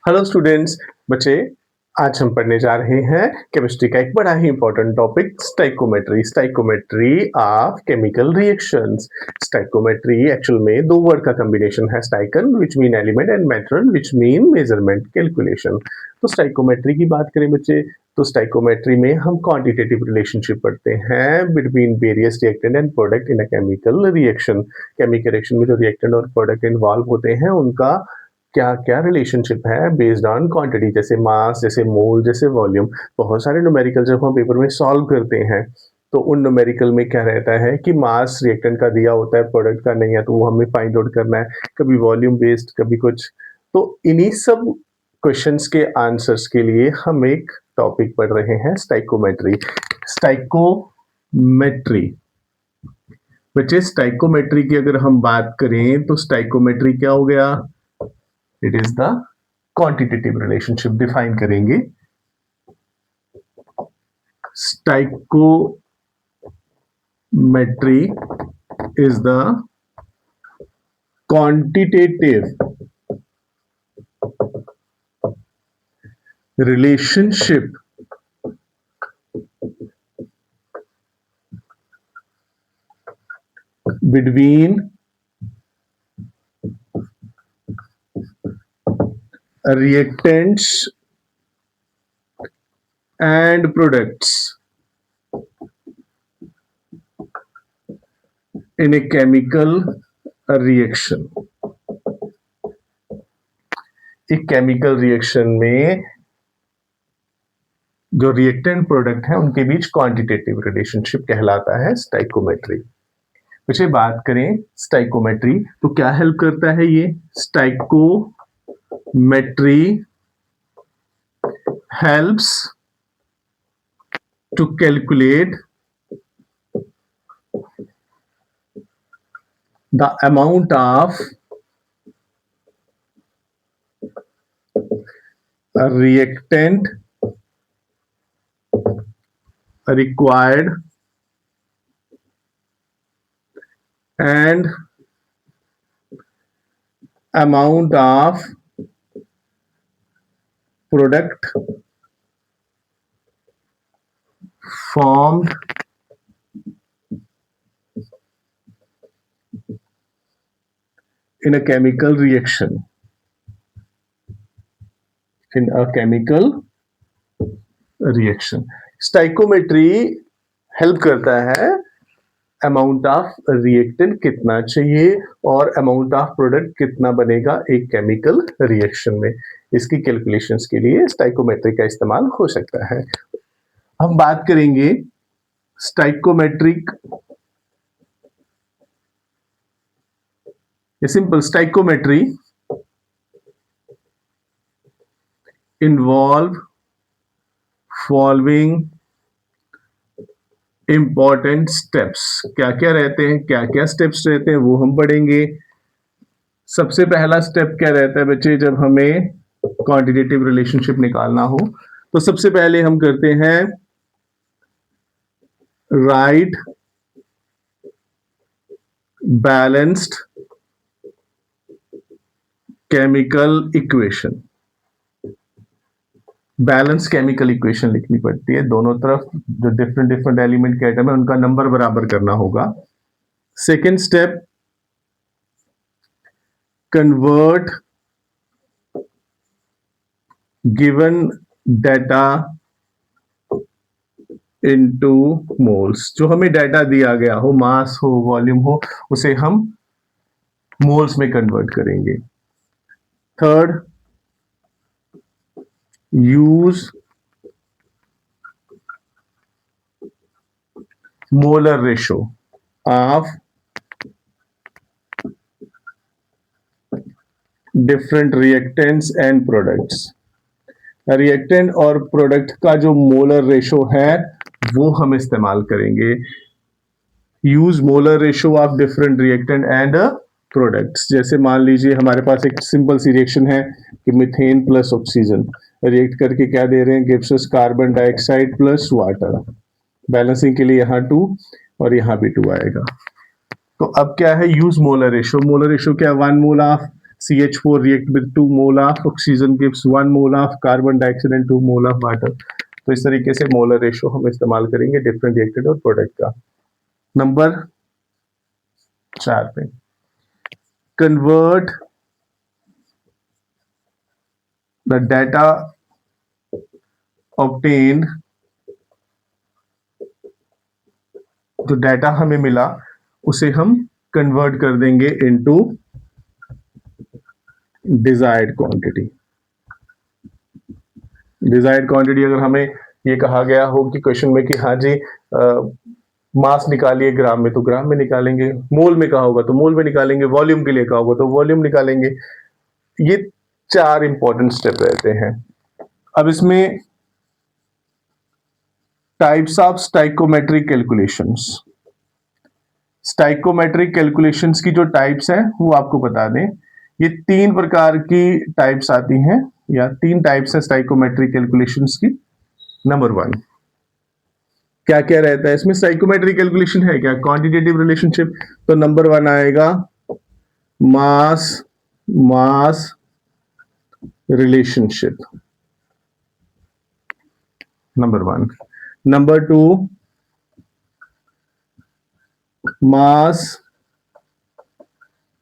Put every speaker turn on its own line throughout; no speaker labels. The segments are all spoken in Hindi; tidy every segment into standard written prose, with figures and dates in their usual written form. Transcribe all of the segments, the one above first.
हेलो स्टूडेंट्स, बच्चे। आज हम पढ़ने जा रहे हैं केमिस्ट्री का एक बड़ा ही important topic stoichiometry of chemical reactions. Stoichiometry actual में दो वर्ड का कॉम्बिनेशन है, stoichion which mean element and metron which mean measurement calculation. तो स्टाइकोमेट्री की बात करें बच्चे, तो स्टाइकोमेट्री में हम क्वांटिटेटिव रिलेशनशिप पढ़ते हैं between various reactant and product in a chemical reaction. Chemical reaction में जो रिएक्टेंट और प्रोडक्ट इन्वॉल्व होते हैं उनका क्या क्या रिलेशनशिप है बेस्ड ऑन क्वांटिटी, जैसे मास, जैसे मोल, जैसे वॉल्यूम। बहुत सारे न्यूमेरिकल जब हम पेपर में सॉल्व करते हैं तो उन न्यूमेरिकल में क्या रहता है कि मास रिएक्टेंट का दिया होता है, प्रोडक्ट का नहीं है, तो वो हमें फाइंड आउट करना है, कभी वॉल्यूम बेस्ड, कभी कुछ। तो इन्हीं सब क्वेश्चंस के आंसर्स के लिए हम एक टॉपिक पढ़ रहे हैं, स्टाइकोमेट्री। बच्चे, स्टाइकोमेट्री की अगर हम बात करें तो स्टाइकोमेट्री क्या हो गया? It is the quantitative relationship define करेंगे। Stoichiometry is the quantitative relationship between reactants and products in a chemical reaction। एक केमिकल रिएक्शन में जो रिएक्टेंट प्रोडक्ट है उनके बीच क्वांटिटेटिव रिलेशनशिप कहलाता है स्टाइकोमेट्री। वैसे बात करें स्टाइकोमेट्री तो क्या हेल्प करता है ये? Stoichiometry helps to calculate the amount of reactant required and amount of product formed in a chemical reaction। Stoichiometry help करता है अमाउंट ऑफ रिएक्टेंट कितना चाहिए और अमाउंट ऑफ प्रोडक्ट कितना बनेगा एक केमिकल रिएक्शन में। इसकी कैलकुलेशंस के लिए स्टाइकोमेट्री का इस्तेमाल हो सकता है। हम बात करेंगे stoichiometric, simple stoichiometry involve following important steps. क्या क्या रहते हैं, क्या क्या स्टेप्स रहते हैं वो हम पढ़ेंगे। सबसे पहला स्टेप क्या रहता है बच्चे, जब हमें क्वांटिटेटिव रिलेशनशिप निकालना हो तो सबसे पहले हम करते हैं right balanced chemical equation. Balance chemical equation लिखनी पड़ती है, दोनों तरफ जो डिफरेंट एलिमेंट के आइटम है उनका नंबर बराबर करना होगा। Second step, convert given data into moles. जो हमें डाटा दिया गया हो, मास हो, वॉल्यूम हो, उसे हम मोल्स में कन्वर्ट करेंगे। Third, use molar ratio of different reactants and products। Reactant और प्रोडक्ट का जो मोलर रेशो है वो हम इस्तेमाल करेंगे। Use molar ratio of different reactant and products. जैसे मान लीजिए हमारे पास एक सिंपल सी रिएक्शन है कि मीथेन प्लस ऑक्सीजन रिएक्ट करके क्या दे रहे हैं, gives us carbon dioxide plus water. Balancing के लिए यहाँ 2 और यहाँ भी 2 आएगा। तो अब क्या है, use molar ratio. Molar ratio क्या है? 1 mole of CH4 react with 2 mole of oxygen gives 1 mole of carbon dioxide and 2 mole of water. तो इस तरीके से मोलर रेशो हम इस्तेमाल करेंगे डिफरेंट रिएक्टेड और प्रोडक्ट का। नंबर 4 पे कन्वर्ट द डाटा ऑब्टेन्ड, जो डाटा हमें मिला उसे हम कन्वर्ट कर देंगे into desired quantity. Desired quantity अगर हमें ये कहा गया हो कि क्वेश्चन में कि हाँ जी मास निकालिए ग्राम में, तो ग्राम में निकालेंगे, मोल में कहा होगा तो मोल में निकालेंगे, वॉल्यूम के लिए कहा होगा तो वॉल्यूम निकालेंगे। ये 4 इंपॉर्टेंट स्टेप रहते हैं। अब इसमें types of stoichiometric calculations, stoichiometric calculations की जो टाइप्स हैं वो आपको बता दें। ये 3 प्रकार की टाइप्स आती हैं या 3 टाइप्स है स्टाइकोमेट्रिक कैलकुलेशंस की। नंबर 1 क्या क्या रहता है इसमें? स्टाइकोमेट्रिक कैलकुलेशन है क्या? क्वांटिटेटिव रिलेशनशिप, तो नंबर 1 आएगा मास मास रिलेशनशिप, नंबर 1। नंबर 2 मास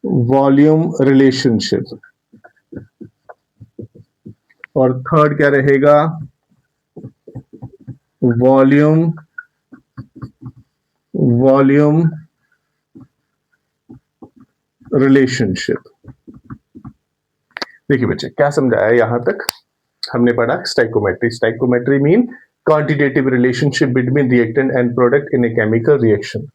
वॉल्यूम रिलेशनशिप, और थर्ड क्या रहेगा? Volume relationship. देखिए बच्चे क्या समझाया यहां तक हमने पढ़ा stoichiometry. Stoichiometry mean quantitative relationship between reactant and product in a chemical reaction.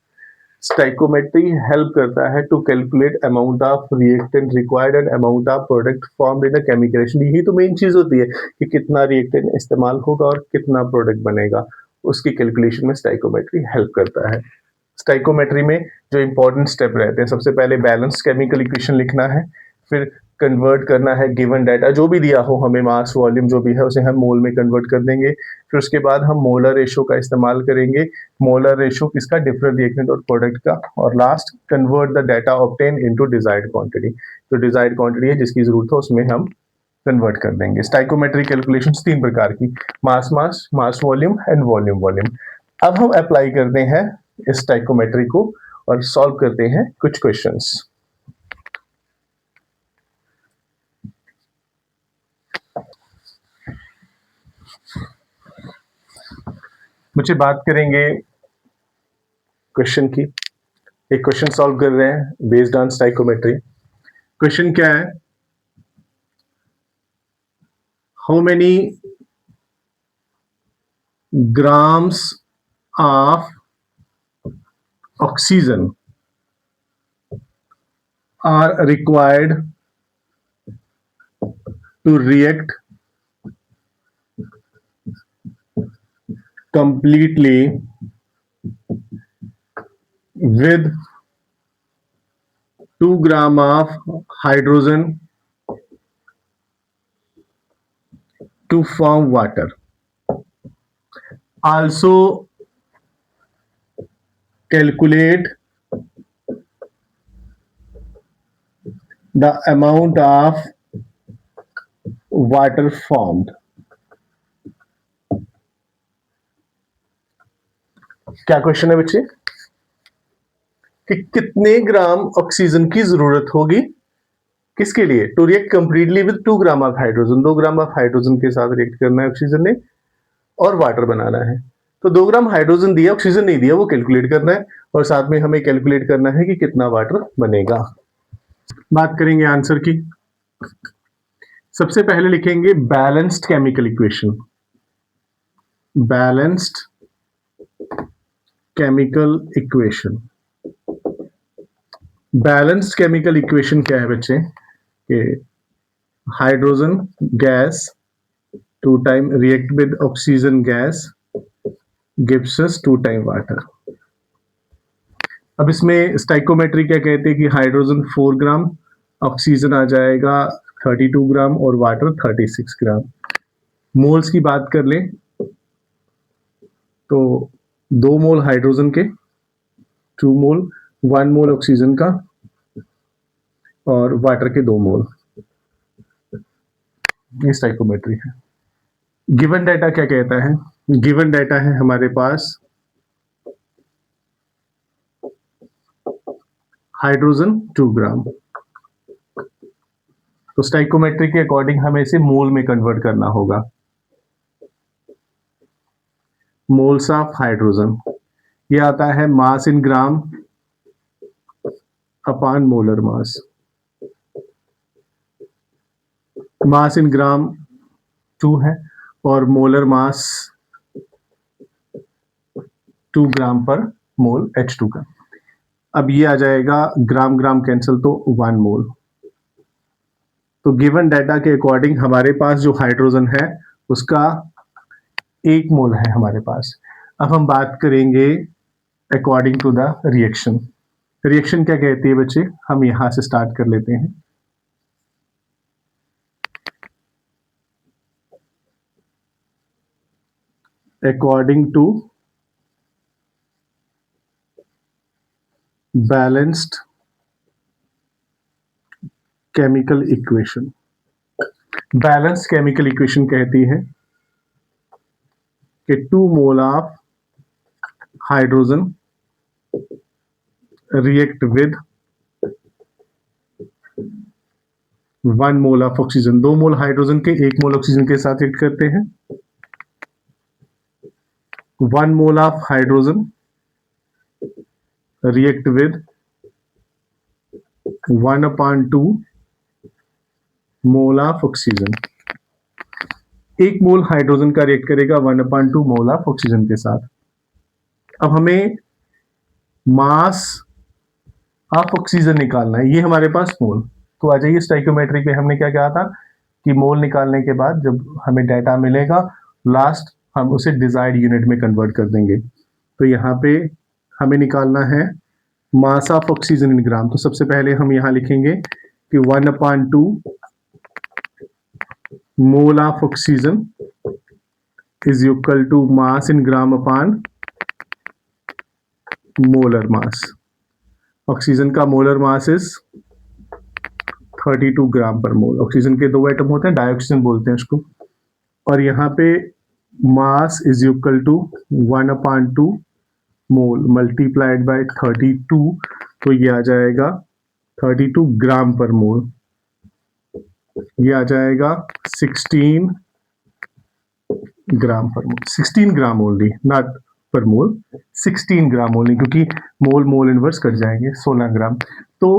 Stoichiometry help करता है to calculate amount of reactant required and amount of product formed in a chemical reaction. यही तो मेन चीज होती है कि कितना रिएक्टेंट इस्तेमाल होगा और कितना प्रोडक्ट बनेगा, उसकी कैलकुलेशन में स्टाइकोमेट्री हेल्प करता है। स्टाइकोमेट्री में जो इंपॉर्टेंट स्टेप रहते हैं, सबसे पहले बैलेंस केमिकल इक्वेशन लिखना है, फिर कन्वर्ट करना है गिवन डाटा जो भी दिया हो हमें, मास वॉल्यूम जो भी है उसे हम मोल में कन्वर्ट कर देंगे। फिर उसके बाद हम मोलर रेशो का इस्तेमाल करेंगे। मोलर रेशो किसका? डिफरेंट रिएक्टेंट और प्रोडक्ट का। और last convert the data obtain into desired quantity. जो डिजायर्ड क्वांटिटी है जिसकी जरूरत हो उसमें हम कन्वर्ट कर देंगे। स्टाइकोमेट्रिक कैलकुलेशंस 3 प्रकार की, mass mass, mass volume and volume volume. अब हम अप्लाई करते हैं इस स्टाइकोमेट्री को और सॉल्व करते हैं कुछ क्वेश्चंस। मुझे बात करेंगे क्वेश्चन की। एक क्वेश्चन सॉल्व कर रहे हैं बेस्ड ऑन स्टाइकोमेट्री। क्वेश्चन क्या है? How many grams of oxygen are required to react completely with 2 gram of hydrogen to form water. Also calculate the amount of water formed. क्या क्वेश्चन है बच्चे कि कितने ग्राम ऑक्सीजन की जरूरत होगी, किसके लिए? To react completely with 2 gram of hydrogen. 2 gram of hydrogen के साथ रिएक्ट करना है ऑक्सीजन ने और वाटर बनाना है। तो 2 ग्राम हाइड्रोजन दिया, ऑक्सीजन नहीं दिया, वो कैलकुलेट करना है और साथ में हमें कैलकुलेट करना है कि कितना वाटर बनेगा। बात करेंगे आंसर की। सबसे पहले लिखेंगे balanced chemical equation. Balanced chemical equation. Balanced chemical equation क्या है बच्चे? कि hydrogen gas 2 time react with oxygen gas gives us 2 time water. अब इसमें स्टाइकोमेट्री क्या कहते हैं कि हाइड्रोजन 4 ग्राम, ऑक्सीजन आ जाएगा 32 ग्राम और वाटर 36 ग्राम। मोल्स की बात कर लें तो 2 मोल हाइड्रोजन के, 2 मोल, 1 मोल ऑक्सीजन का और वाटर के 2 मोल। ये स्टोइकोमेट्री है। गिवन डाटा क्या कहता है? गिवन डाटा है हमारे पास हाइड्रोजन 2 ग्राम। तो स्टोइकोमेट्री के अकॉर्डिंग हमें इसे मोल में कन्वर्ट करना होगा। मोल्स ऑफ हाइड्रोजन, ये आता है मास in gram upon molar mass. Mass in ग्राम 2 है और मोलर मास 2 ग्राम पर मोल H2 का। अब ये आ जाएगा ग्राम ग्राम कैंसिल तो 1 मोल। तो गिवन डाटा के अकॉर्डिंग हमारे पास जो हाइड्रोजन है उसका 1 मोल है हमारे पास। अब हम बात करेंगे according to the reaction. Reaction क्या कहती है बच्चे? हम यहां से स्टार्ट कर लेते हैं। According to balanced chemical equation. Balance chemical equation कहती है कि 2 mole of hydrogen react with 1 mole of oxygen. 2 mole hydrogen के 1 मोल ऑक्सीजन के साथ रिएक्ट करते हैं। 1 mole of hydrogen react with 1/2 mole of oxygen. 1 mole hydrogen का रिएक्ट करेगा 1/2 मोल ऑफ ऑक्सीजन के साथ। अब हमें मास ऑफ ऑक्सीजन निकालना है, ये हमारे पास मोल। तो आ जाइए स्टोइकोमेट्री पे, हमने क्या कहा था कि मोल निकालने के बाद जब हमें डाटा मिलेगा लास्ट हम उसे डिजायर्ड यूनिट में कन्वर्ट कर देंगे। तो यहाँ पे हमें निकालना है मास ऑफ ऑक्सीजन इन ग्राम। तो सबसे पहले हम यहाँ लिखेंगे कि 1/2 mole of oxygen is equal to mass in gram upon molar mass. Oxygen का मोलर मास इज 32 ग्राम पर मोल। ऑक्सीजन के 2 एटम होते हैं, डाइऑक्सीजन बोलते हैं उसको। और यहाँ पे mass is equal to 1/2 mole multiplied by 32, तो ये आ जाएगा 32 ग्राम पर मोल। ये आ जाएगा 16 ग्राम पर मोल। 16 ग्राम ओनली, नॉट पर मोल, 16 ग्राम ओनली, क्योंकि मोल मोल इनवर्स कट जाएंगे 16 ग्राम। तो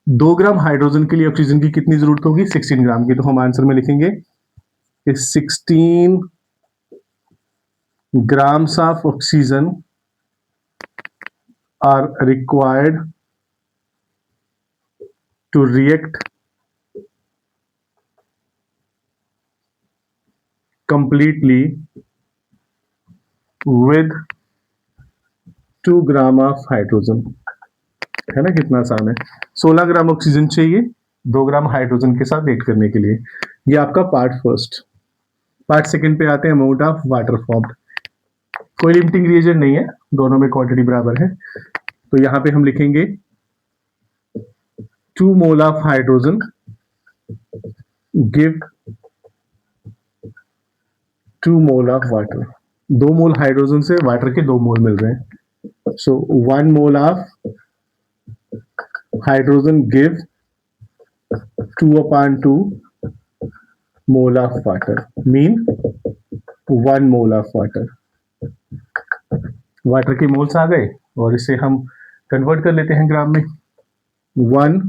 2 ग्राम हाइड्रोजन के लिए ऑक्सीजन की कितनी जरूरत होगी? 16 ग्राम की। तो हम आंसर में लिखेंगे कि 16 grams of oxygen are required to react completely with 2 gram of hydrogen. है ना, कितना आसान है। 16 ग्राम ऑक्सीजन चाहिए 2 ग्राम हाइड्रोजन के साथ रिएक्ट करने के लिए। ये आपका पार्ट फर्स्ट। पार्ट सेकंड पे आते हैं, अमाउंट ऑफ वाटर फॉर्म्ड। कोई लिमिटिंग रिएजेंट नहीं है, दोनों में क्वांटिटी बराबर है। तो यहां पे हम लिखेंगे 2 mole of hydrogen give 2 mole of water. 2 mole hydrogen से वाटर के 2 मोल मिल रहे हैं। सो 1 mole of hydrogen give 2/2 mole of water, mean 1 mole of water. Water के मोल्स आ गए और इसे हम कन्वर्ट कर लेते हैं ग्राम में। 1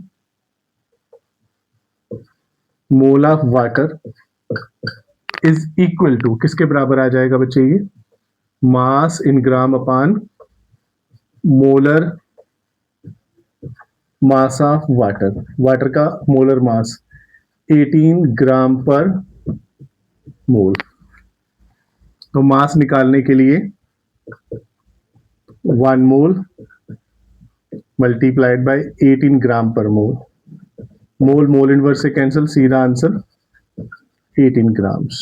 mole of water is equal to, किसके बराबर आ जाएगा बच्चे? ये mass in gram upon molar mass of water. Water का मोलर मास 18 ग्राम पर मोल। तो मास निकालने के लिए 1 मोल मल्टीप्लाइड बाय 18 ग्राम पर मोल। मोल मोल इनवर्स से कैंसिल, सीधा आंसर 18 ग्राम्स।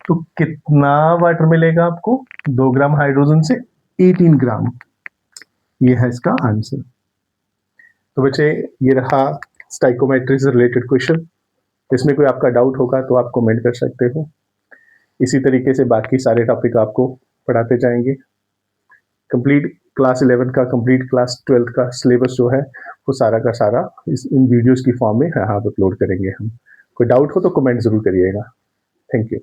तो कितना वाटर मिलेगा आपको? 2 ग्राम हाइड्रोजन से 18 ग्राम। ये है इसका आंसर। तो बच्चे ये रहा स्टाइकोमेट्री से रिलेटेड क्वेश्चन। इसमें कोई आपका डाउट होगा तो आप कमेंट कर सकते हो। इसी तरीके से बाकी सारे टॉपिक आपको पढ़ाते जाएंगे। कंप्लीट क्लास 11 का, कंप्लीट क्लास 12 का सिलेबस जो है वो सारा का सारा इन वीडियोस की फॉर्म में यहाँ पे अपलोड करेंगे हम। कोई डाउट हो तो कमेंट जरूर करिएगा। Thank you.